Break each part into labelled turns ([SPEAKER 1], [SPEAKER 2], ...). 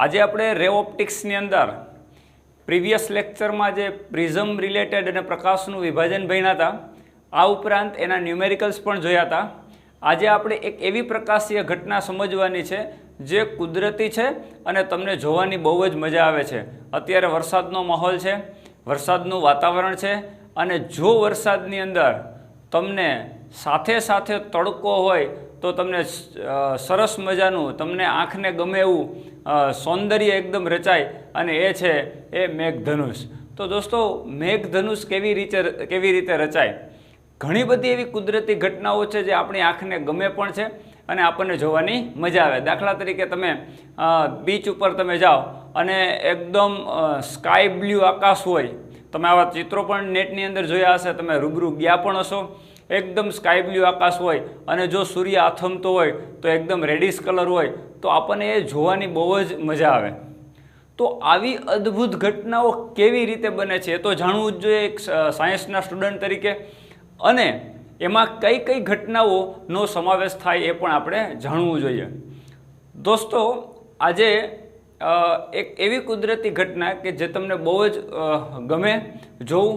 [SPEAKER 1] આજે આપણે રે ઓપ્ટિક્સની અંદર પ્રીવિયસ લેક્ચરમાં જે પ્રિઝમ રિલેટેડ અને પ્રકાશનું વિભાજન ભણ્યા હતા, આ ઉપરાંત એના ન્યુમેરિકલ્સ પણ જોયા હતા. આજે આપણે એક એવી પ્રકાશીય ઘટના સમજવાની છે જે કુદરતી છે અને તમને જોવાની બહુ જ મજા આવે છે. અત્યારે વરસાદનો માહોલ છે, વરસાદનું વાતાવરણ છે, અને જો વરસાદની અંદર તમને સાથે સાથે તડકો હોય તો તમને સરસ મજાનું, તમને આંખને ગમે એવું સૌંદર્ય એકદમ રચાય, અને એ છે એ મેઘધનુષ. તો દોસ્તો, મેઘધનુષ કેવી રીતે રચાય? ઘણી બધી એવી કુદરતી ઘટનાઓ છે જે આપણી આંખને ગમે પણ છે અને આપણને જોવાની મજા આવે. દાખલા તરીકે તમે બીચ ઉપર તમે જાઓ અને એકદમ સ્કાય બ્લુ આકાશ હોય. તમે આવા ચિત્રો પણ નેટની અંદર જોયા હશે, તમે રૂબરૂ ગયા પણ હશો. એકદમ સ્કાય બ્લુ આકાશ હોય અને જો સૂર્ય આથમતો હોય તો એકદમ રેડિશ કલર હોય, તો આપણને એ જોવાની બહુ જ મજા આવે. તો આવી અદ્ભુત ઘટનાઓ કેવી રીતે બને છે એ તો જાણવું જ જોઈએ એક સાયન્સના સ્ટુડન્ટ તરીકે, અને એમાં કઈ કઈ ઘટનાઓનો સમાવેશ થાય એ પણ આપણે જાણવું જોઈએ. દોસ્તો, આજે એક એવી કુદરતી ઘટના કે જે તમને બહુ જ ગમે જોવું.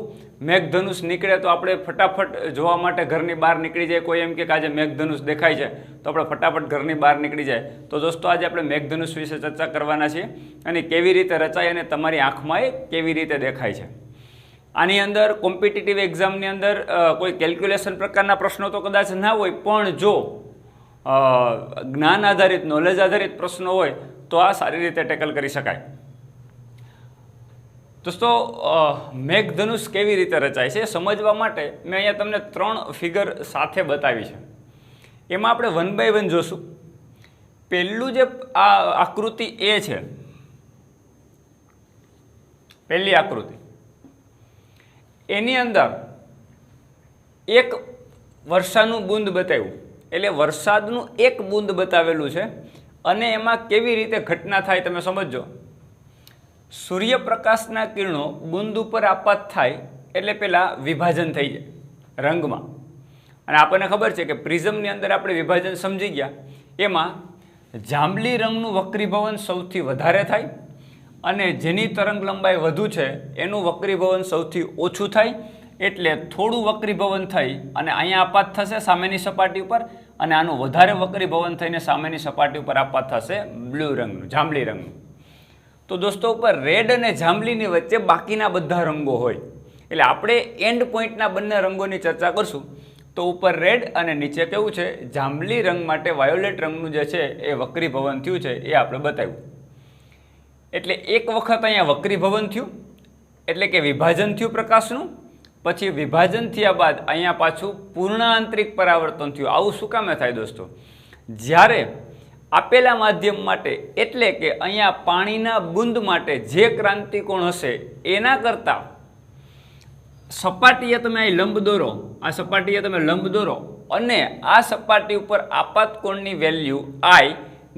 [SPEAKER 1] મેઘધનુષ નીકળે તો આપણે ફટાફટ જોવા માટે ઘરની બહાર નીકળી જાય. કોઈ એમ કે આજે મેઘધનુષ દેખાય છે તો આપણે ફટાફટ ઘરની બહાર નીકળી જાય. તો દોસ્તો, આજે આપણે મેઘધનુષ વિશે ચર્ચા કરવાના છીએ અને કેવી રીતે રચાય અને તમારી આંખમાં એ કેવી રીતે દેખાય છે. આની અંદર કોમ્પિટિટિવ એક્ઝામની અંદર કોઈ કેલ્ક્યુલેશન પ્રકારના પ્રશ્નો તો કદાચ ના હોય, પણ જો જ્ઞાન આધારિત, નોલેજ આધારિત પ્રશ્નો હોય તો આ સારી રીતે ટેકલ કરી શકાય. દોસ્તો, મેઘધનુષ કેવી રીતે રચાય છે સમજવા માટે મેં અહીંયા તમને 3 ફિગર સાથે બતાવી છે. એમાં આપણે 1 બાય 1 જોશું. પહેલું જે આ આકૃતિ એ છે, પહેલી આકૃતિ, એની અંદર એક વર્ષાનું બુંદ બતાવ્યું, એટલે વરસાદનું એક બુંદ બતાવેલું છે. અને એમાં કેવી રીતે ઘટના થાય તમે સમજો. સૂર્યપ્રકાશના કિરણો બુંદ ઉપર આપાત થાય એટલે પહેલાં વિભાજન થઈ જાય રંગમાં. અને આપણને ખબર છે કે પ્રિઝમની અંદર આપણે વિભાજન સમજી ગયા. એમાં જાંબલી રંગનું વક્રીભવન સૌથી વધારે થાય અને જેની તરંગ લંબાઈ વધુ છે એનું વક્રીભવન સૌથી ઓછું થાય. એટલે થોડું વક્રીભવન થઈ અને અહીંયા આપાત થશે સામેની સપાટી ઉપર, અને આનું વધારે વક્રીભવન થઈને સામેની સપાટી ઉપર આપાત થશે બ્લુ રંગનું, જાંબલી રંગનું. તો દોસ્તો, ઉપર રેડ અને જાંબલીની વચ્ચે બાકીના બધા રંગો હોય. એટલે આપણે એન્ડ પોઈન્ટના બંને રંગોની ચર્ચા કરશું. તો ઉપર રેડ અને નીચે કેવું છે, જાંબલી રંગ માટે વાયોલેટ રંગનું જે છે એ વક્રીભવન થયું છે એ આપણે બતાવ્યું. એટલે એક વખત અહીંયા વક્રીભવન થયું, એટલે કે વિભાજન થયું પ્રકાશનું. પછી વિભાજન થયા બાદ અહીંયા પાછું પૂર્ણ આંતરિક પરાવર્તન થયું. આવું શું કામે થાય દોસ્તો? જ્યારે આપેલા માધ્યમ માટે, એટલે કે અહીંયા પાણીના બુંદ માટે જે ક્રાંતિકોણ હશે એના કરતાં સપાટીએ તમે અહીં લંબ દોરો, આ સપાટીએ તમે લંબ દોરો અને આ સપાટી ઉપર આપાત કોણની value I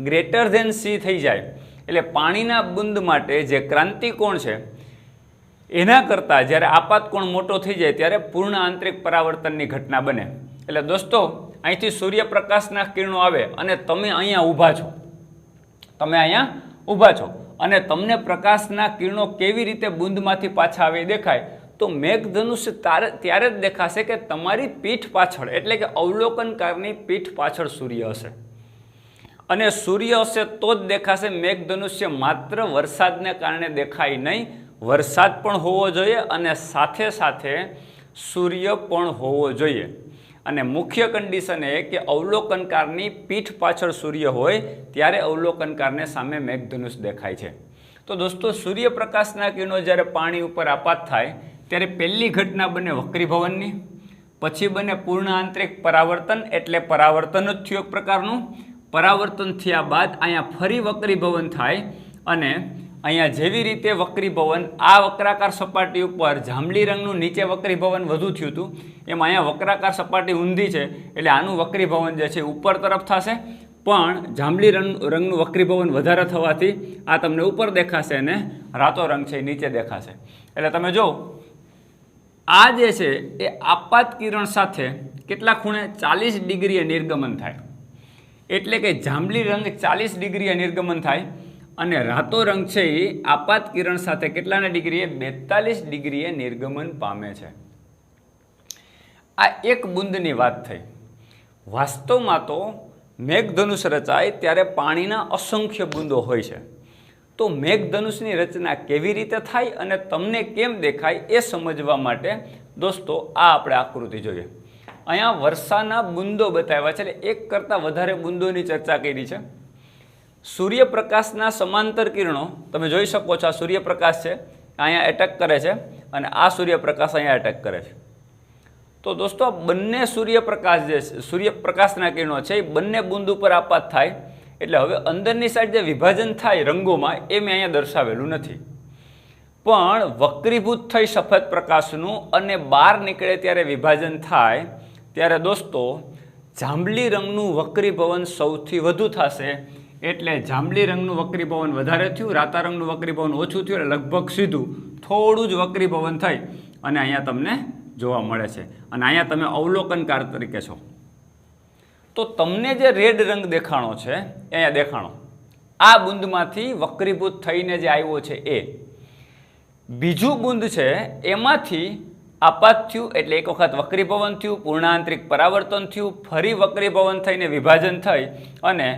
[SPEAKER 1] greater than C થઈ જાય. એટલે પાણીના બુંદ માટે જે ક્રાંતિકોણ છે એના કરતાં જ્યારે આપાત કોણ મોટો થઈ જાય ત્યારે પૂર્ણ આંતરિક પરાવર્તનની ઘટના બને. એટલે દોસ્તો, અહીંથી સૂર્યપ્રકાશના કિરણો આવે અને તમે અહીંયા ઊભા છો, અને તમને પ્રકાશના કિરણો કેવી રીતે બુંદમાંથી પાછા આવે દેખાય. તો મેઘધનુષ ત્યારે જ દેખાશે કે તમારી પીઠ પાછળ, એટલે કે અવલોકનકારની પીઠ પાછળ સૂર્ય હશે. અને સૂર્ય હશે તો જ દેખાશે. મેઘધનુષ્ય માત્ર વરસાદને કારણે દેખાય નહીં, વરસાદ પણ હોવો જોઈએ અને સાથે સાથે સૂર્ય પણ હોવો જોઈએ. અને મુખ્ય કન્ડિશન એ કે અવલોકનકારની પીઠ પાછળ સૂર્ય હોય ત્યારે અવલોકનકારને સામે મેઘધનુષ દેખાય છે. તો દોસ્તો, સૂર્યપ્રકાશના કિરણો જ્યારે પાણી ઉપર આપાત થાય ત્યારે પહેલી ઘટના બને વક્રીભવનની, પછી બને પૂર્ણ આંતરિક પરાવર્તન, એટલે પરાવર્તન જ થયું એક પ્રકારનું. પરાવર્તન થયા બાદ અહીંયા ફરી વક્રીભવન થાય, અને અહીંયા જેવી રીતે વક્રીભવન આ વક્રાકાર સપાટી ઉપર જાંબલી રંગનું નીચે વક્રીભવન વધુ થયું હતું, એમાં અહીંયા વક્રાકાર સપાટી ઊંધી છે એટલે આનું વક્રીભવન જે છે ઉપર તરફ થશે. પણ જાંબલી રંગનું વક્રીભવન વધારે થવાથી આ તમને ઉપર દેખાશે અને રાતો રંગ છે એ નીચે દેખાશે. એટલે તમે જો આ જે છે એ આપાત કિરણ સાથે કેટલા ખૂણે 40 ડિગ્રીએ નિર્ગમન થાય. એટલે કે જાંબલી રંગ 40 ડિગ્રીએ નિર્ગમન થાય અને રાતો રંગ છે એ આપાત કિરણ સાથે કેટલાના ડિગ્રીએ 42 ડિગ્રીએ નિર્ગમન પામે છે. આ એક બુંદની વાત થઈ. વાસ્તવમાં તો મેઘધનુષ રચાય ત્યારે પાણીના અસંખ્ય બુંદો હોય છે. તો મેઘધનુષની રચના કેવી રીતે થાય અને તમને કેમ દેખાય એ સમજવા માટે દોસ્તો આ આપણે આકૃતિ જોઈએ. અહીંયા વર્ષાના બુંદો બતાવ્યા છે, એટલે એક કરતાં વધારે બુંદોની ચર્ચા કરી છે. સૂર્યપ્રકાશના સમાંતર કિરણો તમે જોઈ શકો છો. આ સૂર્યપ્રકાશ છે, અહીંયા એટેક કરે છે, અને આ સૂર્યપ્રકાશ અહીંયા એટેક કરે છે. તો દોસ્તો બંને સૂર્યપ્રકાશ જે સૂર્યપ્રકાશના કિરણો છે એ બંને બુંદ ઉપર આપાત થાય. એટલે હવે અંદરની સાઈડ જે વિભાજન થાય રંગોમાં એ મેં અહીંયા દર્શાવેલું નથી, પણ વક્રીભૂત થઈ સફેદ પ્રકાશનું અને બહાર નીકળે ત્યારે વિભાજન થાય ત્યારે દોસ્તો જાંબલી રંગનું વક્રીભવન સૌથી વધુ થશે. એટલે જાંબલી રંગનું વક્રીભવન વધારે થયું, રાતા રંગનું વક્રીભવન ઓછું થયું, એટલે લગભગ સીધું થોડું જ વક્રીભવન થઈ અને અહીંયા તમને જોવા મળે છે. અને અહીંયા તમે અવલોકનકાર તરીકે છો. તો તમને જે રેડ રંગ દેખાણો છે એ અહીંયા દેખાણો, આ બુંદમાંથી વક્રીભૂત થઈને જે આવ્યો છે એ. બીજું બુંદ છે એમાંથી આપાત થયું, એટલે એક વખત વક્રીભવન થયું, પૂર્ણાંતરિક પરાવર્તન થયું, ફરી વક્રીભવન થઈને વિભાજન થઈ. અને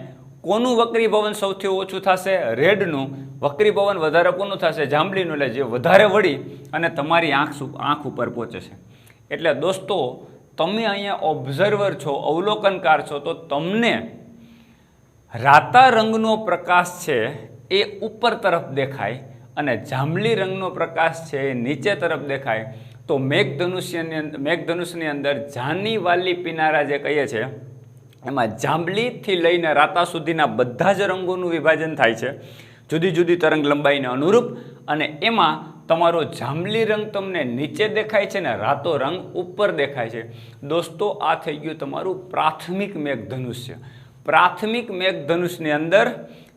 [SPEAKER 1] કોનું વક્રીભવન સૌથી ઓછું થશે? રેડનું. વક્રીભવન વધારે કોનું થશે? જાંબલીનું. એટલે જે વધારે વળી અને તમારી આંખ ઉપર પહોંચે છે. એટલે દોસ્તો તમે અહીંયા ઓબ્ઝર્વર છો, અવલોકનકાર છો, તો તમને રાતા રંગનો પ્રકાશ છે એ ઉપર તરફ દેખાય અને જાંબલી રંગનો પ્રકાશ છે એ નીચે તરફ દેખાય. તો મેઘધનુષની અંદર જાની વાલી પિનારા જે કહીએ છે એમાં જાંબલીથી લઈને રાતા સુધીના બધા જ રંગોનું વિભાજન થાય છે જુદી જુદી તરંગ લંબાઈને અનુરૂપ. અને એમાં તમારો જાંબલી રંગ તમને નીચે દેખાય છે ને રાતો રંગ ઉપર દેખાય છે. દોસ્તો આ થઈ ગયું તમારું પ્રાથમિક મેઘધનુષ્ય. પ્રાથમિક મેઘધનુષની અંદર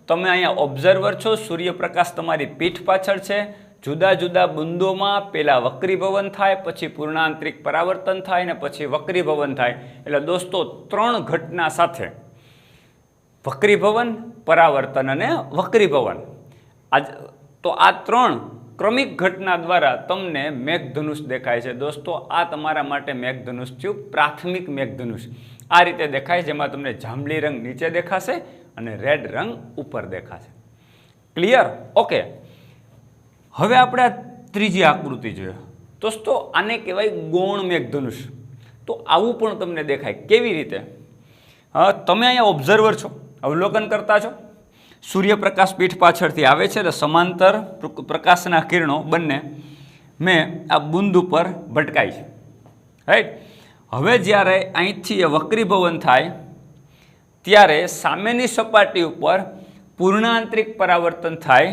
[SPEAKER 1] તમે અહીંયા ઓબ્ઝર્વર છો, સૂર્યપ્રકાશ તમારી પીઠ પાછળ છે. જુદા જુદા બુંદોમાં પહેલાં વક્રીભવન થાય, પછી પૂર્ણાંતરિક પરાવર્તન થાય ને પછી વક્રીભવન થાય. એટલે દોસ્તો 3 ઘટના સાથે વક્રીભવન, પરાવર્તન અને વક્રીભવન, તો આ 3 ક્રમિક ઘટના દ્વારા તમને મેઘધનુષ દેખાય છે. દોસ્તો આ તમારા માટે મેઘધનુષ થયું, પ્રાથમિક મેઘધનુષ. આ રીતે દેખાય, જેમાં તમને જાંબલી રંગ નીચે દેખાશે અને રેડ રંગ ઉપર દેખાશે. ક્લિયર? ઓકે. હવે આપણે આ ત્રીજી આકૃતિ જોઈએ. દોસ્તો આને કહેવાય ગૌણ મેઘધનુષ. તો આવું પણ તમને દેખાય. કેવી રીતે? તમે અહીંયા ઓબ્ઝર્વર છો, અવલોકન કરતા છો. સૂર્યપ્રકાશ પીઠ પાછળથી આવે છે, એટલે સમાંતર પ્રકાશના કિરણો બંને મેં આ બુંદ ઉપર ભટકાય છે. રાઈટ? હવે જ્યારે અહીંથી વક્રીભવન થાય ત્યારે સામેની સપાટી ઉપર પૂર્ણાંતરિક પરાવર્તન થાય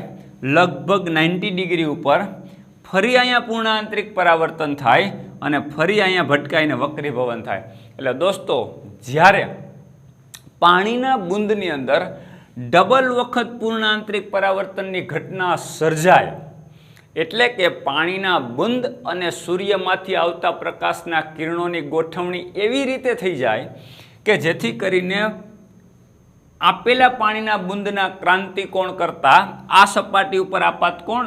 [SPEAKER 1] લગભગ 90 ડિગ્રી ઉપર. ફરી અહીંયા પૂર્ણાંતરિક પરાવર્તન થાય અને ફરી અહીંયા ભટકાઈને વક્રીભવન થાય. એટલે દોસ્તો જ્યારે પાણીના બુંદની અંદર ડબલ વખત પૂર્ણાંતરિક પરાવર્તનની ઘટના સર્જાય, એટલે કે પાણીના બુંદ અને સૂર્યમાંથી આવતા પ્રકાશના કિરણોની ગોઠવણી એવી રીતે થઈ જાય કે જેથી કરીને આપેલા પાણીના બુંદના ક્રાંતિકોણ કરતાં આ સપાટી ઉપર આપાત કોણ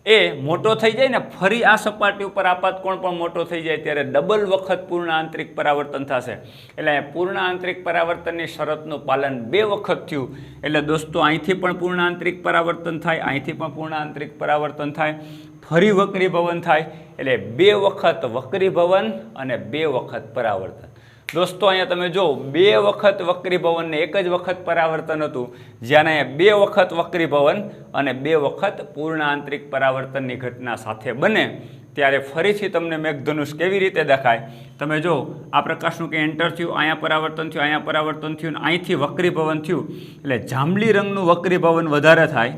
[SPEAKER 1] એ મોટો થઈ જાય ને ફરી આ સપાટી ઉપર આપાત કોણ પણ મોટો થઈ જાય, ત્યારે ડબલ વખત પૂર્ણ આંતરિક પરાવર્તન થશે. એટલે પૂર્ણ આંતરિક પરાવર્તનની શરતનું પાલન 2 વખત થયું. એટલે દોસ્તો અહીંથી પણ પૂર્ણ આંતરિક પરાવર્તન થાય, અહીંથી પણ પૂર્ણ આંતરિક પરાવર્તન થાય, ફરી વક્રીભવન થાય. એટલે 2 વખત વક્રીભવન અને 2 વખત પરાવર્તન. દોસ્તો અહીંયા તમે જો 2 વખત વક્રીભવન ને 1 જ વખત પરાવર્તન હતું, જ્યારે અહીંયા 2 વખત વક્રીભવન અને 2 વખત પૂર્ણ આંતરિક પરાવર્તનની ઘટના સાથે બને ત્યારે ફરીથી તમને મેઘધનુષ કેવી રીતે દેખાય? તમે જો આ પ્રકાશનું કંઈ એન્ટર થયું, અહીંયા પરાવર્તન થયું, અહીંયા પરાવર્તન થયું, અને અહીંથી વક્રીભવન થયું. એટલે જાંબલી રંગનું વક્રીભવન વધારે થાય,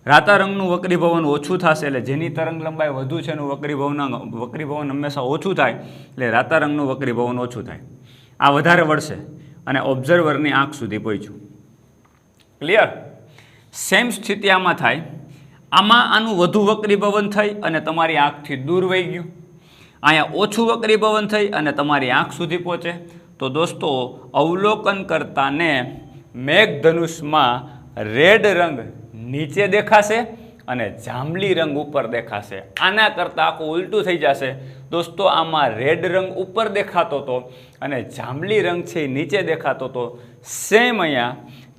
[SPEAKER 1] રાતા રંગનું વક્રીભવન ઓછું થશે. એટલે જેની તરંગ લંબાઈ વધુ છે એનું વક્રીભવન હંમેશા ઓછું થાય, એટલે રાતા રંગનું વક્રીભવન ઓછું થાય. આ વધારે વળશે અને ઓબ્ઝર્વરની આંખ સુધી પહોંચ્યું. ક્લિયર? સેમ સ્થિતિ આમાં થાય. આમાં આનું વધુ વક્રીભવન થઈ અને તમારી આંખથી દૂર વહી ગયું. અહીંયા ઓછું વક્રીભવન થઈ અને તમારી આંખ સુધી પહોંચે. તો દોસ્તો અવલોકન કરતાને મેઘધનુષમાં રેડ રંગ નીચે દેખાશે અને જાંબલી રંગ ઉપર દેખાશે. આના કરતાં આખું ઉલટું થઈ જશે દોસ્તો. આમાં રેડ રંગ ઉપર દેખાતો હતો અને જાંબલી રંગ છે એ નીચે દેખાતો હતો. સેમ અહીંયા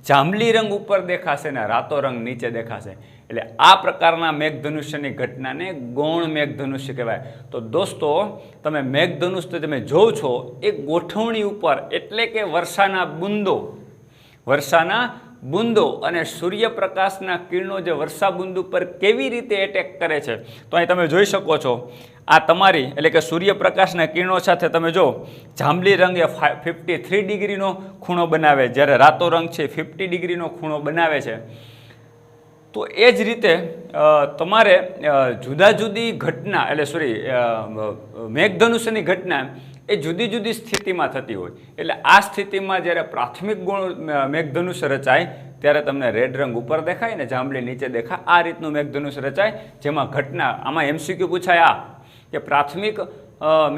[SPEAKER 1] જાંબલી રંગ ઉપર દેખાશે ને રાતો રંગ નીચે દેખાશે. એટલે આ પ્રકારના મેઘધનુષ્યની ઘટનાને ગૌણ મેઘધનુષ્ય કહેવાય. તો દોસ્તો તમે મેઘધનુષ્ય તમે જોવ છો એ ગોઠવણી ઉપર, એટલે કે વર્ષાના બુંદો અને સૂર્યપ્રકાશના કિરણો જે વર્ષા બુંદુ પર કેવી રીતે એટેક કરે છે. તો અહીં તમે જોઈ શકો છો આ તમારી એટલે કે સૂર્યપ્રકાશના કિરણો સાથે તમે જો જાંબલી રંગ એ 53 ડિગ્રીનો ખૂણો બનાવે, જ્યારે રાતો રંગ છે 50 ડિગ્રીનો ખૂણો બનાવે છે. તો એ જ રીતે તમારે જુદા જુદી ઘટના એટલે મેઘધનુષ્યની ઘટના એ જુદી જુદી સ્થિતિમાં થતી હોય. એટલે આ સ્થિતિમાં જ્યારે પ્રાથમિક ગુણ મેઘધનુષ્ય રચાય ત્યારે તમને રેડ રંગ ઉપર દેખાય ને જાંબલી નીચે દેખાય. આ રીતનું મેઘધનુષ્ય રચાય, જેમાં ઘટના આમાં MCQ પૂછાય કે પ્રાથમિક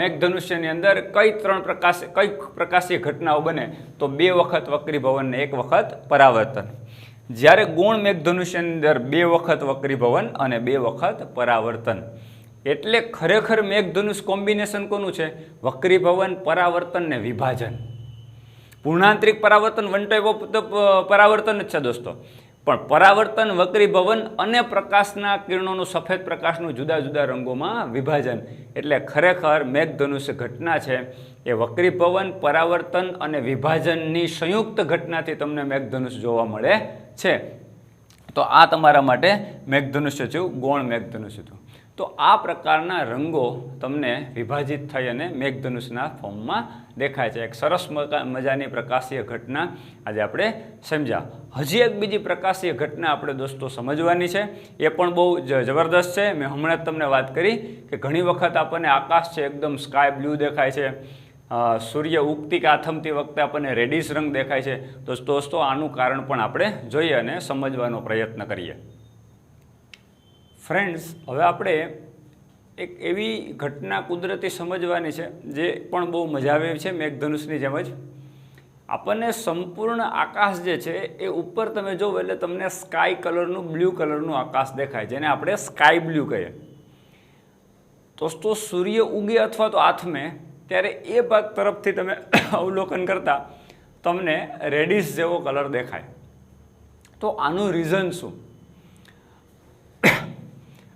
[SPEAKER 1] મેઘધનુષ્યની અંદર કઈ પ્રકાશીય ઘટનાઓ બને. તો 2 વખત વક્રીભવન ને 1 વખત પરાવર્તન. જ્યારે ગૌણ મેઘધનુષ્યની અંદર 2 વખત વક્રીભવન અને 2 વખત પરાવર્તન. એટલે ખરેખર મેઘધનુષ કોમ્બિનેશન કોનું છે? વક્રીભવન, પરાવર્તન ને વિભાજન. પૂર્ણાંતરિક પરાવર્તન વન ટાઈપ ઓફ પરાવર્તન જ છે દોસ્તો. પણ પરાવર્તન, વક્રીભવન અને પ્રકાશના કિરણોનું સફેદ પ્રકાશનું જુદા જુદા રંગોમાં વિભાજન. એટલે ખરેખર મેઘધનુષ્ય ઘટના છે એ વક્રીભવન, પરાવર્તન અને વિભાજનની સંયુક્ત ઘટનાથી તમને મેઘધનુષ્ય જોવા મળે છે. તો આ તમારા માટે મેઘધનુષ્ય થયું, ગૌણ મેઘધનુષ્ય થયું. તો આ પ્રકારના રંગો તમને વિભાજિત થઈ અને મેઘધનુષ્યના ફોર્મમાં દેખાય છે. એક સરસ મજાની પ્રકાશીય ઘટના આજે આપણે સમજ્યા. હજી એક બીજી પ્રકાશીય ઘટના આપણે દોસ્તો સમજવાની છે, એ પણ બહુ જબરદસ્ત છે. મેં હમણાં જ તમને વાત કરી કે ઘણી વખત આપણને આકાશ છે એકદમ સ્કાય બ્લુ દેખાય છે, સૂર્ય ઉગતી કે આથમતી વખતે આપણને રેડિશ રંગ દેખાય છે. દોસ્તો આનું કારણ પણ આપણે જોઈએ અને સમજવાનો પ્રયત્ન કરીએ. ફ્રેન્ડ્સ, હવે આપણે એક એવી ઘટના કુદરતી સમજવાની છે જે પણ બહુ મજા આવે છે. મેઘધનુષની જેમ જ આપણને સંપૂર્ણ આકાશ જે છે એ ઉપર તમે જોવો એટલે તમને સ્કાય કલરનું, બ્લુ કલરનું આકાશ દેખાય, જેને આપણે સ્કાય બ્લુ કહીએ. દોસ્તો સૂર્ય ઉગે અથવા તો આથમે ત્યારે એ ભાગ તરફથી તમે અવલોકન કરતા તમને રેડિશ જેવો કલર દેખાય. તો આનું રીઝન શું?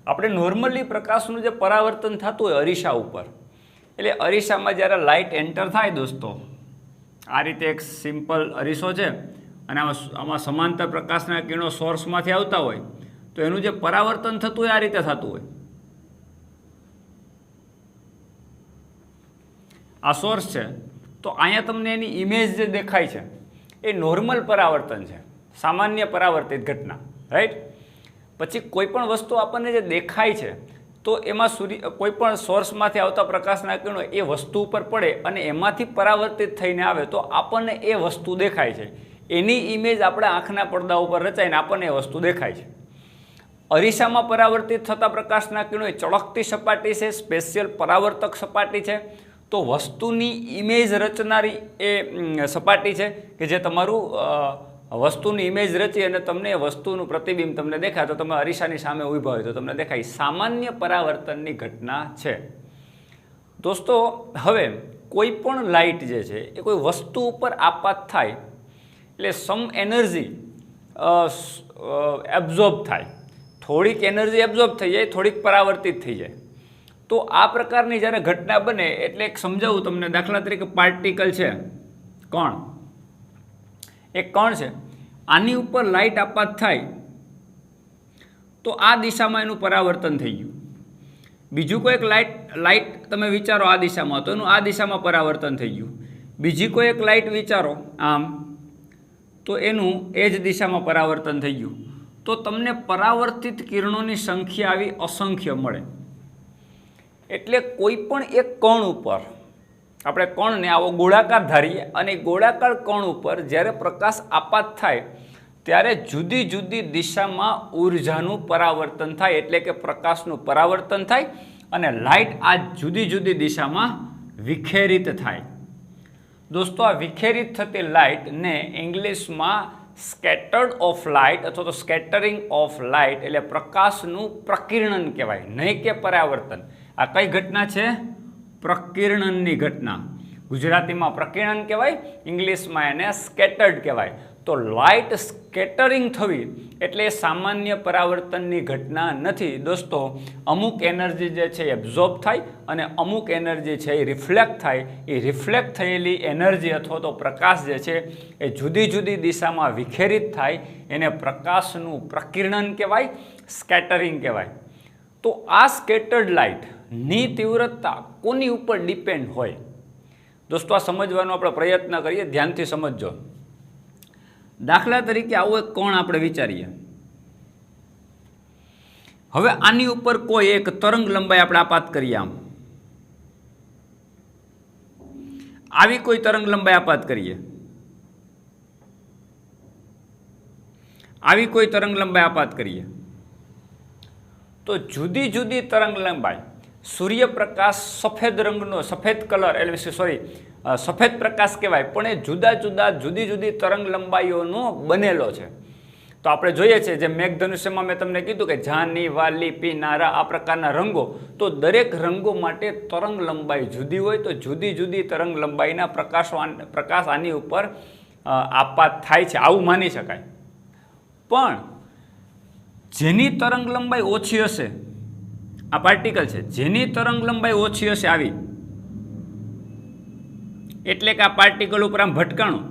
[SPEAKER 1] આપણે નોર્મલી પ્રકાશનું જે પરાવર્તન થતું હોય અરીસા ઉપર, એટલે અરીસામાં જ્યારે લાઇટ એન્ટર થાય દોસ્તો, આ રીતે એક સિમ્પલ અરીસો છે અને આમાં સમાંતર પ્રકાશના કિરણો સોર્સમાંથી આવતા હોય, તો એનું જે પરાવર્તન થતું હોય આ રીતે થતું હોય. આ સોર્સ છે, તો અહીંયા તમને એની ઇમેજ જે દેખાય છે એ નોર્મલ પરાવર્તન છે, સામાન્ય પરાવર્તિત ઘટના, રાઈટ. પછી કોઈ પણ વસ્તુ આપણને જે દેખાય છે તો એમાં કોઈ પણ સોર્સમાંથી આવતા પ્રકાશના કિરણો એ વસ્તુ ઉપર પડે અને એમાંથી પરાવર્તિત થઈને આવે તો આપણને એ વસ્તુ દેખાય છે. એની ઇમેજ આપણા આંખના પડદા ઉપર રચાઈને આપણને એ વસ્તુ દેખાય છે. અરીસામાં પરાવર્તિત થતા પ્રકાશના કિરણો એ ચળકતી સપાટી છે, સ્પેશિયલ પરાવર્તક સપાટી છે. તો વસ્તુની ઇમેજ રચનારી એ સપાટી છે કે જે તમારું વસ્તુની ઇમેજ રચી અને તમને એ વસ્તુનું પ્રતિબિંબ તમને દેખાય. તો તમે અરીસાની સામે ઊભા હોય તો તમને દેખાય. સામાન્ય પરાવર્તનની ઘટના છે દોસ્તો. હવે કોઈ પણ લાઇટ જે છે એ કોઈ વસ્તુ ઉપર આપાત થાય એટલે સમ એનર્જી એબ્ઝોર્બ થાય, થોડીક એનર્જી એબ્ઝોર્બ થઈ જાય, થોડીક પરાવર્તિત થઈ જાય. તો આ પ્રકારની જ્યારે ઘટના બને એટલે એક સમજાવું તમને. દાખલા તરીકે પાર્ટિકલ છે, કણ, એક કણ છે, આની ઉપર લાઇટ આપાત થાય તો આ દિશામાં એનું પરાવર્તન થઈ ગયું. બીજું કોઈક લાઇટ તમે વિચારો આ દિશામાં, તો એનું આ દિશામાં પરાવર્તન થઈ ગયું. બીજી કોઈ એક લાઇટ વિચારો આમ, તો એનું એ જ દિશામાં પરાવર્તન થઈ ગયું. તો તમને પરાવર્તિત કિરણોની સંખ્યા આવી અસંખ્ય મળે. એટલે કોઈ પણ એક કણ ઉપર આપણે કણને આવો ગોળાકાર ધારીએ અને ગોળાકાર કણ ઉપર જ્યારે પ્રકાશ આપાત થાય ત્યારે જુદી જુદી દિશામાં ઉર્જાનું પરાવર્તન થાય, એટલે કે પ્રકાશનું પરાવર્તન થાય અને લાઇટ આ જુદી જુદી દિશામાં વિખેરિત થાય. દોસ્તો આ વિખેરિત થતી લાઇટને ઇંગ્લિશમાં સ્કેટર્ડ ઓફ લાઇટ અથવા તો સ્કેટરિંગ ઓફ લાઇટ એટલે પ્રકાશનું પ્રકિરણન કહેવાય, નહીં કે પરાવર્તન. આ કઈ ઘટના છે? પ્રકિરણનની ઘટના. ગુજરાતીમાં પ્રકિરણન કહેવાય, ઇંગ્લિશમાં એને સ્કેટર્ડ કહેવાય. તો લાઇટ સ્કેટરિંગ થવી એટલે એ સામાન્ય પરાવર્તનની ઘટના નથી દોસ્તો. અમુક એનર્જી જે છે એ એબ્ઝોર્બ થાય અને અમુક એનર્જી છે એ રિફ્લેક્ટ થાય. એ રિફ્લેક્ટ થયેલી એનર્જી અથવા તો પ્રકાશ જે છે એ જુદી જુદી દિશામાં વિખેરિત થાય, એને પ્રકાશનું પ્રકિરણન કહેવાય, સ્કેટરિંગ કહેવાય. તો આ સ્કેટર્ડ લાઇટની તીવ્રતા કોની ઉપર ડિપેન્ડ હોય? દોસ્તો આ સમજવાનો આપણે પ્રયત્ન કરીએ, ધ્યાનથી સમજજો. દાખલા તરીકે આવો એક કોણ આપણે વિચારીએ. હવે આની ઉપર કોઈ એક તરંગ લંબાઈ આપણે આપાત કરીએ. આવી કોઈ તરંગ લંબાઈ આપાત કરીએ, આવી કોઈ તરંગ લંબાઈ આપાત કરીએ, તો જુદી જુદી તરંગ લંબાઈ, સૂર્યપ્રકાશ સફેદ રંગનો, સફેદ કલર એટલે સફેદ પ્રકાશ કહેવાય, પણ એ જુદી જુદી તરંગ લંબાઈઓનો બનેલો છે. તો આપણે જોઈએ છે જે મેઘધનુષ્યમાં મેં તમને કીધું કે જાની, વાલી, પીનારા આ પ્રકારના રંગો, તો દરેક રંગો માટે તરંગ લંબાઈ જુદી હોય. તો જુદી જુદી તરંગ લંબાઈના પ્રકાશ આની ઉપર આપાત થાય છે, આવું માની શકાય. પણ જેની તરંગ લંબાઈ ઓછી હશે, આ પાર્ટિકલ છે, જેની તરંગ લંબાઈ ઓછી હશે આવી, એટલે કે આ પાર્ટિકલ ઉપર આમ ભટકાણું,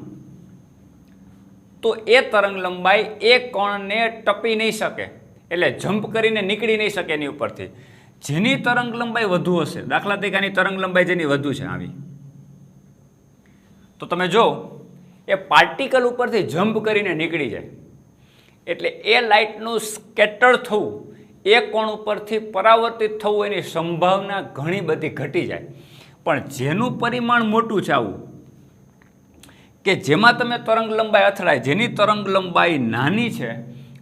[SPEAKER 1] તો એ તરંગ લંબાઈ એ કણને ટપી નહીં શકે, એટલે જમ્પ કરીને નીકળી નહીં શકે એની ઉપરથી. જેની તરંગ લંબાઈ વધુ હશે, દાખલા તરીકે આની તરંગ લંબાઈ જેની વધુ છે આવી, તો તમે જો એ પાર્ટિકલ ઉપરથી જમ્પ કરીને નીકળી જાય, એટલે એ લાઇટનું સ્કેટર થવું, એ કોણ ઉપરથી પરાવર્તિત થવું, એની સંભાવના ઘણી બધી ઘટી જાય. પણ જેનું પરિમાણ મોટું છે આવું, કે જેમાં તમે તરંગ લંબાઈ અથડાય, જેની તરંગ લંબાઈ નાની છે,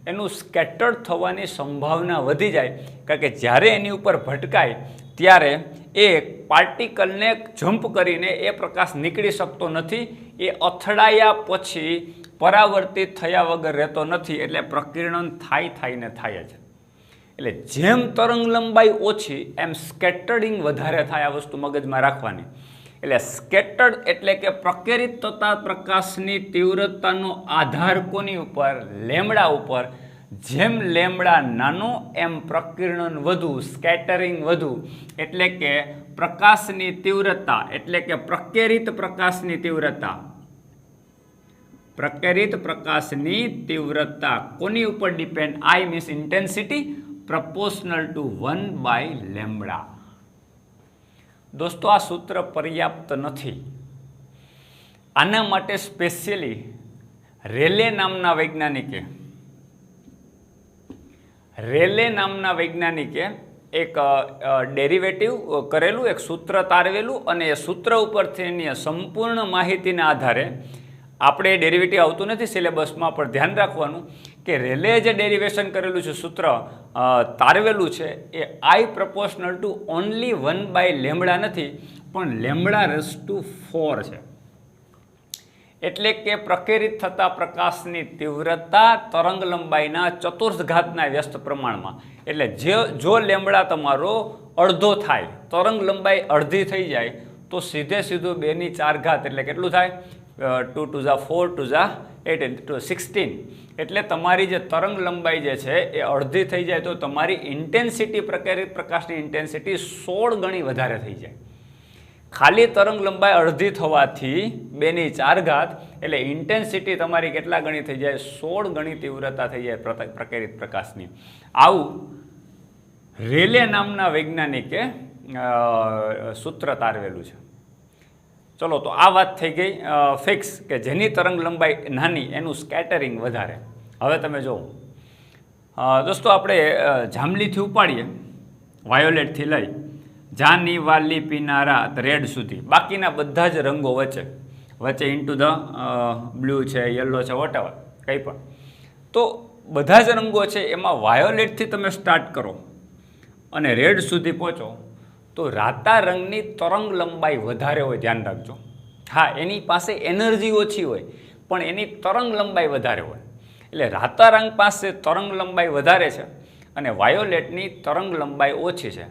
[SPEAKER 1] એનું સ્કેટર્ડ થવાની સંભાવના વધી જાય. કારણ કે જ્યારે એની ઉપર ભટકાય ત્યારે એ પાર્ટિકલને જમ્પ કરીને એ પ્રકાશ નીકળી શકતો નથી, એ અથડાયા પછી પરાવર્તિત થયા વગર રહેતો નથી, એટલે પ્રકિરણન થાય છે. એટલે જેમ તરંગ લંબાઈ ઓછી એમ સ્કેટરિંગ વધારે થાય, આ વસ્તુ મગજમાં રાખવાની. એટલે સ્કેટર્ડ એટલે કે પ્રકેરિત થતા પ્રકાશની તીવ્રતાનો આધાર કોની ઉપર? લેમ્બડા ઉપર. જેમ લેમ્બડા નાનો એમ પ્રકિરણન વધુ, સ્કેટરિંગ વધુ, એટલે કે પ્રકાશની તીવ્રતા, એટલે કે પ્રકેરિત પ્રકાશની તીવ્રતા, પ્રકેરિત પ્રકાશની તીવ્રતા કોની ઉપર depend? I means intensity proportional to 1/λ. દોસ્તો આ સૂત્ર પર્યાપ્ત નથી. આના માટે સ્પેશિયલી રેલે નામના વૈજ્ઞાનિકે એક ડેરિવેટિવ કરેલું, એક સૂત્ર તારવેલું, અને એ સૂત્ર ઉપરથી સંપૂર્ણ માહિતીના આધારે, આપણે ડેરિવેટિવ આવતું નથી સિલેબસમાં, પણ ધ્યાન રાખવાનું કે રેલે જે ડેરિવેશન કરેલું છે, સૂત્ર તારવેલું છે, એ I proportional to only 1/λ નથી, પણ λ⁴ છે. એટલે કે પ્રકેરિત થતા પ્રકાશની તીવ્રતા તરંગ લંબાઈના ચતુર્થ ઘાતના વ્યસ્ત પ્રમાણમાં. એટલે જો લેમ્બડા તમારો અડધો થાય, તરંગ લંબાઈ અડધી થઈ જાય, તો સીધું 2⁴ એટલે કેટલું થાય? 2 × 4 × 8 × 16. એટલે તમારી જે તરંગ લંબાઈ જે છે એ અડધી થઈ જાય, તો તમારી ઇન્ટેન્સિટી, પ્રકેરિત પ્રકાશની ઇન્ટેન્સિટી 16 ગણી વધારે થઈ જાય. ખાલી તરંગ લંબાઈ અડધી થવાથી 2⁴, એટલે ઇન્ટેન્સિટી તમારી કેટલા ગણી થઈ જાય? 16 ગણી તીવ્રતા થઈ જાય પ્રકેરિત પ્રકાશની. આવું રેલે નામના વૈજ્ઞાનિકે સૂત્ર તારવેલું છે. ચલો, તો આ વાત થઈ ગઈ ફિક્સ, કે જેની તરંગ લંબાઈ નાની એનું સ્કેટરિંગ વધારે. હવે તમે જુઓ દોસ્તો, આપણે જાંબલીથી ઉપાડીએ, વાયોલેટથી લઈ જાની, વાલી, પીનારા, રેડ સુધી, બાકીના બધા જ રંગો વચ્ચે ઇન્ટુ ધ બ્લુ છે, યલો છે, વોટેવર કંઈ પણ, તો બધા જ રંગો છે એમાં વાયોલેટથી તમે સ્ટાર્ટ કરો અને રેડ સુધી પહોંચો, તો રાતા રંગની તરંગ લંબાઈ વધારે હોય, ધ્યાન રાખજો. હા, એની પાસે એનર્જી ઓછી હોય, પણ એની તરંગ લંબાઈ વધારે હોય. એટલે રાતા રંગ પાસે તરંગ લંબાઈ વધારે છે અને વાયોલેટની તરંગ લંબાઈ ઓછી છે.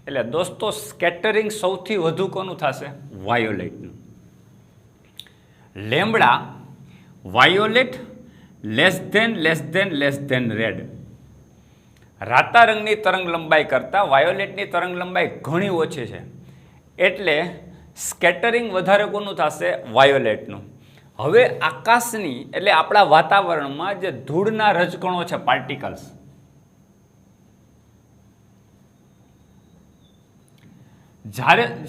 [SPEAKER 1] એટલે દોસ્તો સ્કેટરિંગ સૌથી વધુ કોનું થશે? વાયોલેટનું. Lambda violet less than red. રાતા રંગની તરંગ લંબાઈ કરતાં વાયોલેટની તરંગ લંબાઈ ઘણી ઓછી છે. એટલે સ્કેટરિંગ વધારે કોનું થશે? વાયોલેટનું. હવે આકાશની એટલે આપણા વાતાવરણમાં જે ધૂળના રજકણો છે, પાર્ટિકલ્સ,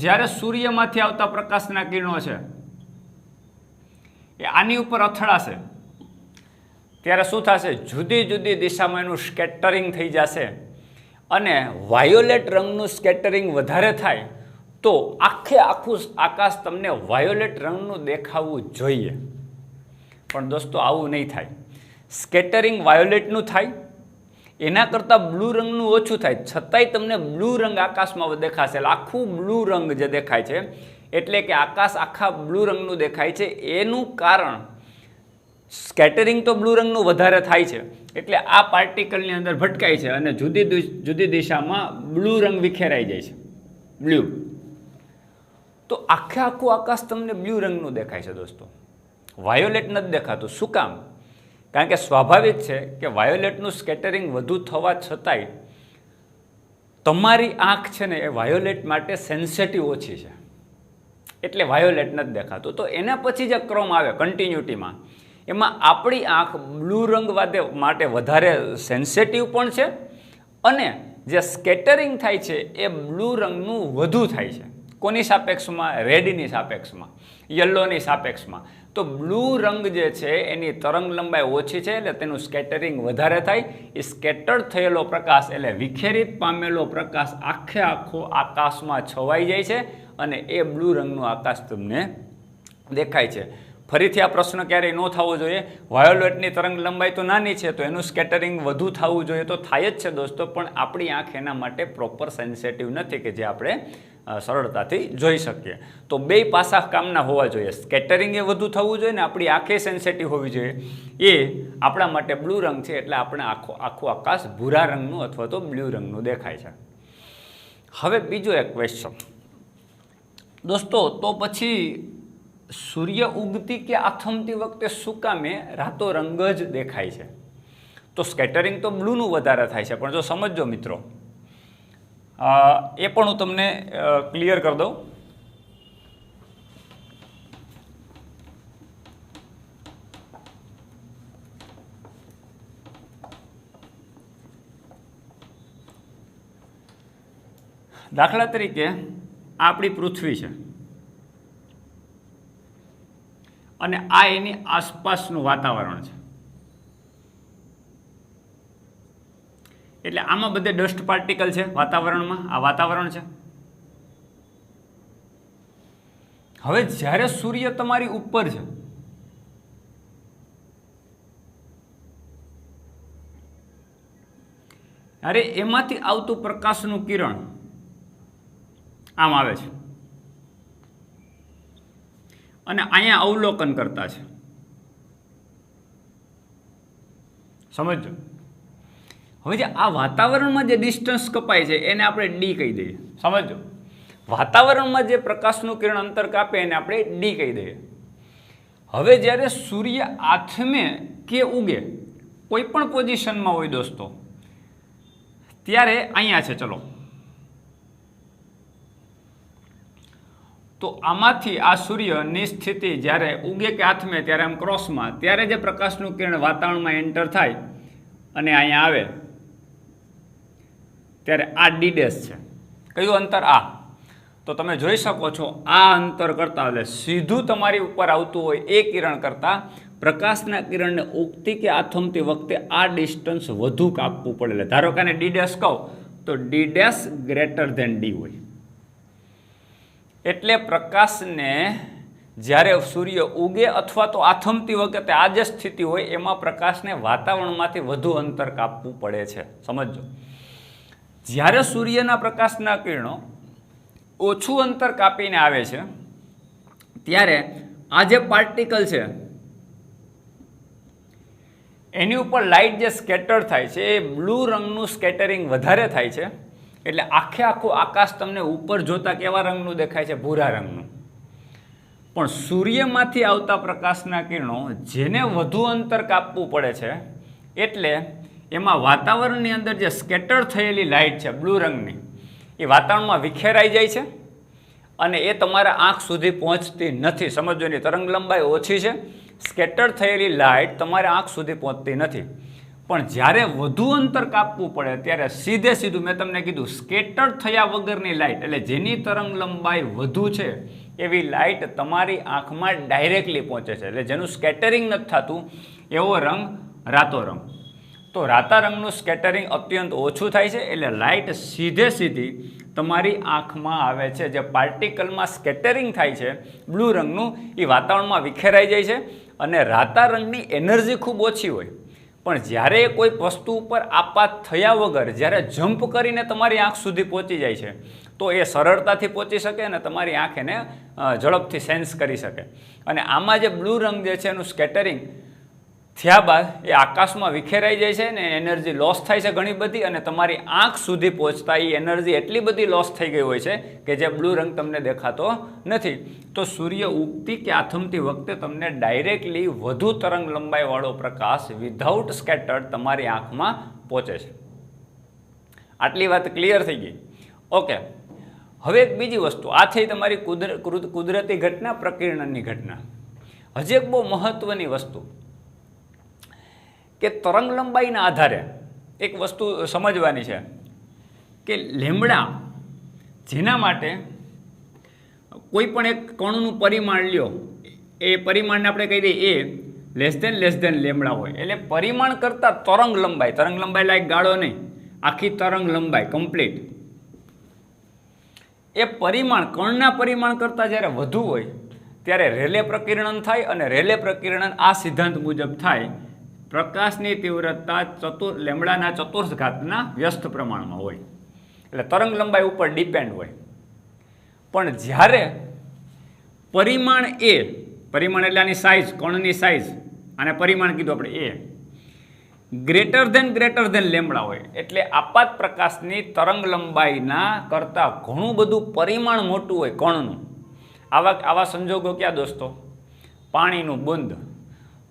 [SPEAKER 1] જ્યારે સૂર્યમાંથી આવતા પ્રકાશના કિરણો છે એ આની ઉપર અથડાશે ત્યારે શું થશે? જુદી જુદી દિશામાં એનું સ્કેટરિંગ થઈ જશે અને વાયોલેટ રંગનું સ્કેટરિંગ વધારે થાય તો આખું આકાશ તમને વાયોલેટ રંગનું દેખાવું જોઈએ. પણ દોસ્તો આવું નહીં થાય. સ્કેટરિંગ વાયોલેટનું થાય, એના કરતાં બ્લુ રંગનું ઓછું થાય, છતાંય તમને બ્લુ રંગ આકાશમાં દેખાશે. આખું બ્લુ રંગ જે દેખાય છે એટલે કે આકાશ આખા બ્લુ રંગનું દેખાય છે. એનું કારણ સ્કેટરિંગ તો બ્લુ રંગનું વધારે થાય છે એટલે આ પાર્ટિકલની અંદર ભટકાય છે અને જુદી દિશામાં બ્લુ રંગ વિખેરાઈ જાય છે, બ્લુ. તો આખું આકાશ તમને બ્લુ રંગનું દેખાય છે દોસ્તો, વાયોલેટ નથી દેખાતું. શું કામ? કારણ કે સ્વાભાવિક છે કે વાયોલેટનું સ્કેટરિંગ વધુ થવા છતાંય તમારી આંખ છે ને એ વાયોલેટ માટે સેન્સિટિવ ઓછી છે એટલે વાયોલેટ નથી દેખાતું. તો એના પછી જે ક્રમ આવે કન્ટિન્યુટીમાં, એમાં આપણી આંખ બ્લુ રંગ માટે વધારે સેન્સિટિવ પણ છે અને જે સ્કેટરિંગ થાય છે એ બ્લુ રંગનું વધુ થાય છે. કોની સાપેક્ષમાં? રેડની સાપેક્ષમાં, યલોની સાપેક્ષમાં. તો બ્લુ રંગ જે છે એની તરંગ લંબાઈ ઓછી છે એટલે તેનું સ્કેટરિંગ વધારે થાય. એ સ્કેટર્ડ થયેલો પ્રકાશ એટલે વિખેરિત પામેલો પ્રકાશ આખો આકાશમાં છવાઈ જાય છે અને એ બ્લુ રંગનું આકાશ તમને દેખાય છે. ફરીથી આ પ્રશ્ન ક્યારેય ન થવો જોઈએ. વાયોલેટની તરંગ લંબાઈ તો નાની છે તો એનું સ્કેટરિંગ વધુ થવું જોઈએ, તો થાય જ છે દોસ્તો, પણ આપણી આંખ એના માટે પ્રોપર સેન્સિટિવ નથી કે જે આપણે સરળતાથી જોઈ શકીએ. તો બે પાસા કામના હોવા જોઈએ. સ્કેટરિંગ એ વધુ થવું જોઈએ ને આપણી આંખે સેન્સિટિવ હોવી જોઈએ. એ આપણા માટે બ્લુ રંગ છે એટલે આપણે આખું આકાશ ભૂરા રંગનું અથવા તો બ્લુ રંગનું દેખાય છે. હવે બીજો એક ક્વેશ્ચન દોસ્તો, તો પછી સૂર્ય ઉગતી કે આથમતી વખતે શું કામે રાતો રંગ જ દેખાય છે? તો સ્કેટરિંગ તો બ્લુનું વધારે થાય છે, પણ જો સમજજો મિત્રો, એ પણ હું તમને ક્લિયર કરી દઉં. દાખલા તરીકે આપણી પૃથ્વી છે અને આ એની આસપાસનું વાતાવરણ છે. એટલે આમાં બધે ડસ્ટ પાર્ટિકલ છે વાતાવરણમાં, આ વાતાવરણ છે. હવે જ્યારે સૂર્ય તમારી ઉપર છે અરે એમાંથી આવતું પ્રકાશનું કિરણ આમ આવે છે અને અહીંયા અવલોકન કરતા છે. સમજો. હવે જે આ વાતાવરણમાં જે ડિસ્ટન્સ કપાય છે એને આપણે ડી કહી દઈએ. સમજો, વાતાવરણમાં જે પ્રકાશનું કિરણ અંતર કાપે એને આપણે ડી કહી દઈએ. હવે જ્યારે સૂર્ય આથમે કે ઉગે કોઈ પણ પોઝિશનમાં હોય દોસ્તો, ત્યારે અહીંયા છે, ચલો તો આમાંથી આ સૂર્યની સ્થિતિ જ્યારે ઉગે કે આથમે ત્યારે આમ ક્રોસમાં, ત્યારે જે પ્રકાશનું કિરણ વાતાવરણમાં એન્ટર થાય અને અહીંયા આવે ત્યારે આ ડી ડેશ છે. કયું અંતર? આ. તો તમે જોઈ શકો છો આ અંતર કરતાં એટલે સીધું તમારી ઉપર આવતું હોય એ કિરણ કરતાં પ્રકાશના કિરણને ઉગતી કે આથમતી વખતે આ ડિસ્ટન્સ વધુ કાપવું પડે. ધારો કે ડી ડેશ કહું તો D dash greater than D હોય. એટલે પ્રકાશને જ્યારે સૂર્ય ઉગે અથવા તો આથમતી વખતે આ જે સ્થિતિ હોય એમાં પ્રકાશને વાતાવરણમાંથી વધુ અંતર કાપવું પડે છે. સમજો, જ્યારે સૂર્યના પ્રકાશના કિરણો ઓછું અંતર કાપીને આવે છે ત્યારે આ જે પાર્ટિકલ છે એની ઉપર લાઇટ જે સ્કેટર થાય છે એ બ્લુ રંગનું સ્કેટરિંગ વધારે થાય છે, એટલે આખે આખું આકાશ તમને ઉપર જોતા કેવા રંગનું દેખાય છે? ભૂરા રંગનું. પણ સૂર્યમાંથી આવતા પ્રકાશના કિરણો જેને વધુ અંતર કાપવું પડે છે, એટલે એમાં વાતાવરણની અંદર જે સ્કેટર થયેલી લાઇટ છે બ્લુ રંગની, એ વાતાવરણમાં વિખેરાઈ જાય છે અને એ તમારા આંખ સુધી પહોંચતી નથી. સમજો એની તરંગ લંબાઈ ઓછી છે, સ્કેટર થયેલી લાઇટ તમારે આંખ સુધી પહોંચતી નથી. પણ જ્યારે વધુ અંતર કાપવું પડે ત્યારે સીધે સીધું મેં તમને કીધું સ્કેટર થયા વગરની લાઇટ, એટલે જેની તરંગ લંબાઈ વધુ છે એવી લાઇટ તમારી આંખમાં ડાયરેક્ટલી પહોંચે છે, એટલે જેનું સ્કેટરિંગ નથી થતું એવો રંગ રાતો રંગ. તો રાતા રંગનું સ્કેટરિંગ અત્યંત ઓછું થાય છે, એટલે લાઇટ સીધે સીધી તમારી આંખમાં આવે છે. જે પાર્ટિકલમાં સ્કેટરિંગ થાય છે બ્લુ રંગનું, એ વાતાવરણમાં વિખેરાઈ જાય છે અને રાતા રંગની એનર્જી ખૂબ ઓછી હોય. પણ જ્યારે કોઈ વસ્તુ ઉપર આપાત થયા વગર જ્યારે જમ્પ કરીને તમારી આંખ સુધી પહોંચી જાય છે, તો એ સરળતાથી પહોંચી શકે અને તમારી આંખ એને ઝડપથી સેન્સ કરી શકે. અને આમાં જે બ્લુ રંગ જે છે એનું સ્કેટરિંગ થયા બાદ એ આકાશમાં વિખેરાઈ જાય છે ને એનર્જી લોસ થાય છે ઘણી બધી, અને તમારી આંખ સુધી પહોંચતા એ એનર્જી એટલી બધી લોસ થઈ ગઈ હોય છે કે જે બ્લુ રંગ તમને દેખાતો નથી. તો સૂર્ય ઉગતી કે આથમતી વખતે તમને ડાયરેક્ટલી વધુ તરંગ લંબાઈવાળો પ્રકાશ વિધાઉટ સ્કેટર્ડ તમારી આંખમાં પહોંચે છે. આટલી વાત ક્લિયર થઈ ગઈ. ઓકે, હવે એક બીજી વસ્તુ, આ થઈ તમારી કુદરતી ઘટના, પ્રકીર્ણનની ઘટના. હજી એક બહુ મહત્વની વસ્તુ કે તરંગ લંબાઈના આધારે એક વસ્તુ સમજવાની છે કે લેમ્બડા, જેના માટે કોઈ પણ એક કણનું પરિમાણ લ્યો, એ પરિમાણને આપણે કહી દઈએ એ લેસ દેન લેમ્બડા હોય, એટલે પરિમાણ કરતાં તરંગ લંબાઈ લાયક ગાળો નહીં, આખી તરંગ લંબાઈ કમ્પ્લીટ, એ પરિમાણ કણના પરિમાણ કરતાં જ્યારે વધુ હોય ત્યારે રેલે પ્રકીર્ણન થાય. અને રેલે પ્રકીર્ણન આ સિદ્ધાંત મુજબ થાય, પ્રકાશની તીવ્રતા લેમ્બડાના ચતુર્થ ઘાતના વ્યસ્ત પ્રમાણમાં હોય, એટલે તરંગ લંબાઈ ઉપર ડિપેન્ડ હોય. પણ જ્યારે પરિમાણ એટલે આની સાઇઝ, કણની સાઇઝ, અને પરિમાણ કીધું આપણે ગ્રેટર ધેન લેમ્બડા હોય, એટલે આપાત પ્રકાશની તરંગ લંબાઈના કરતાં ઘણું બધું પરિમાણ મોટું હોય કણનું. આવા સંજોગો ક્યાં દોસ્તો? પાણીનું બુંદ.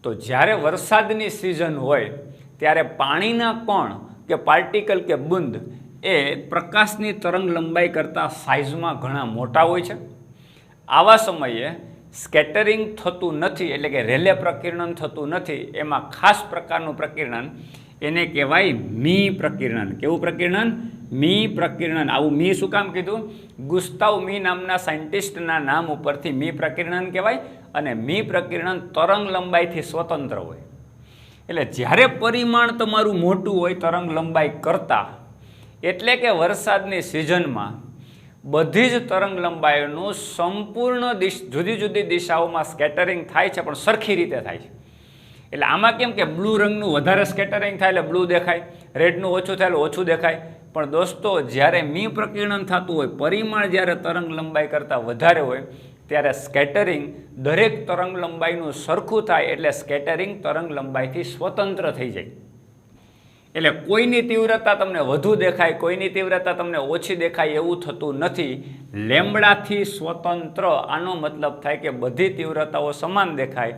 [SPEAKER 1] તો જ્યારે વરસાદની સિઝન હોય ત્યારે પાણીના કણ કે પાર્ટિકલ કે બુંદ એ પ્રકાશની તરંગ લંબાઈ કરતાં સાઇઝમાં ઘણા મોટા હોય છે. આવા સમયે સ્કેટરિંગ થતું નથી, એટલે કે રેલે પ્રકીર્ણન થતું નથી. એમાં ખાસ પ્રકારનું પ્રકીર્ણન, એને કહેવાય મી પ્રકીર્ણન. કેવું પ્રકીર્ણન? મી પ્રકીર્ણન. આવું મી શું કામ કીધું? ગુસ્તાવ મી નામના સાયન્ટિસ્ટના નામ ઉપરથી મી પ્રકીર્ણન કહેવાય. અને મી પ્રકીર્ણન તરંગ લંબાઈથી સ્વતંત્ર હોય, એટલે જ્યારે પરિમાણ તમારું મોટું હોય તરંગ લંબાઈ કરતાં, એટલે કે વરસાદની સિઝનમાં બધી જ તરંગ લંબાઈનું સંપૂર્ણ જુદી જુદી દિશાઓમાં સ્કેટરિંગ થાય છે, પણ સરખી રીતે થાય છે. એટલે આમાં કેમ કે બ્લુ રંગનું વધારે સ્કેટરિંગ થાય એટલે બ્લુ દેખાય, રેડનું ઓછું થાય એટલે ઓછું દેખાય. પણ દોસ્તો, જ્યારે મી પ્રકીર્ણન થતું હોય, પરિમાણ જ્યારે તરંગ લંબાઈ કરતાં વધારે હોય, ત્યારે સ્કેટરિંગ દરેક તરંગ લંબાઈનું સરખું થાય, એટલે સ્કેટરિંગ તરંગ લંબાઈથી સ્વતંત્ર થઈ જાય. એટલે કોઈની તીવ્રતા તમને વધુ દેખાય, કોઈની તીવ્રતા તમને ઓછી દેખાય એવું થતું નથી. લેમ્બડાથી સ્વતંત્ર, આનો મતલબ થાય કે બધી તીવ્રતાઓ સમાન દેખાય,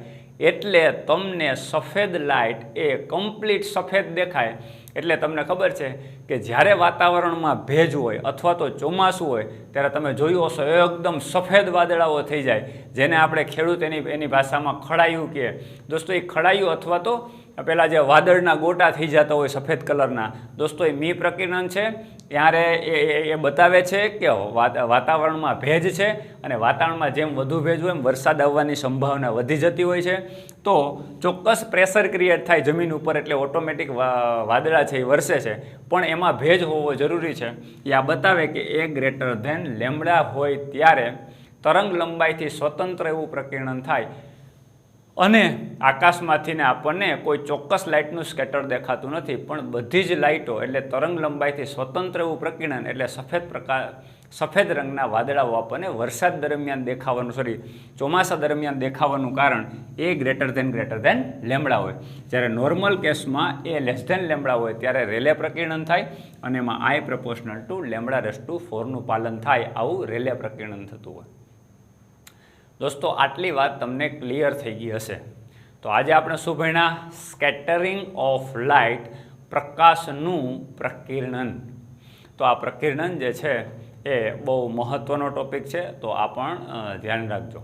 [SPEAKER 1] એટલે તમને સફેદ લાઇટ એ કમ્પ્લીટ સફેદ દેખાય. એટલે તમને ખબર છે કે જ્યારે વાતાવરણમાં ભેજ હોય અથવા તો ચોમાસું હોય ત્યારે તમે જોયું હશો એકદમ સફેદ વાદળાઓ થઈ જાય, જેને આપણે ખેડૂત એની ભાષામાં ખડાયું કહે. દોસ્તો, એ ખડાયું અથવા તો પેલા જે વાદળના ગોટા થઈ જતા હોય સફેદ કલરના, દોસ્તો એ મી પ્રકીર્ણન છે. ત્યારે એ બતાવે છે કે વાતાવરણમાં ભેજ છે, અને વાતાવરણમાં જેમ વધુ ભેજ હોય એમ વરસાદ આવવાની સંભાવના વધી જતી હોય છે. તો ચોક્કસ પ્રેશર ક્રિએટ થાય જમીન ઉપર, એટલે ઓટોમેટિક વાદળા છે એ વરસે છે, પણ એમાં ભેજ હોવો જરૂરી છે. એ આ બતાવે કે એ ગ્રેટર ધેન લેમ્બડા હોય ત્યારે તરંગ લંબાઈથી સ્વતંત્ર એવું પ્રકીર્ણન થાય. અને આકાશમાંથી ને આપણને કોઈ ચોક્કસ લાઇટનું સ્કેટર દેખાતું નથી, પણ બધી જ લાઇટો એટલે તરંગ લંબાઈથી સ્વતંત્ર એવું પ્રકીર્ણન, એટલે સફેદ રંગના વાદળાઓ આપણને વરસાદ દરમિયાન દેખાવાનું ચોમાસા દરમિયાન દેખાવાનું કારણ એ ગ્રેટર ધેન લેમ્બડા હોય. જ્યારે નોર્મલ કેસમાં એ લેસ ધેન લેમ્બડા હોય ત્યારે રેલે પ્રકીર્ણન થાય અને એમાં I પ્રપોર્શનલ ટુ λ⁴ પાલન થાય. આવું રેલે પ્રકીર્ણન થતું હોય. દોસ્તો આટલી વાત તમને ક્લિયર થઈ ગઈ હશે. તો આજે આપણે શું ભણ્યા? સ્કેટરિંગ ઓફ લાઇટ, પ્રકાશનું પ્રકીર્ણન. તો આ પ્રકીર્ણન જે છે એ બહુ મહત્ત્વનો ટોપિક છે, તો આ પણ ધ્યાન રાખજો.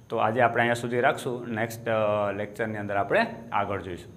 [SPEAKER 1] તો આજે આપણે અહીંયા સુધી રાખશું. નેક્સ્ટ લેક્ચરની અંદર આપણે આગળ જોઈશું.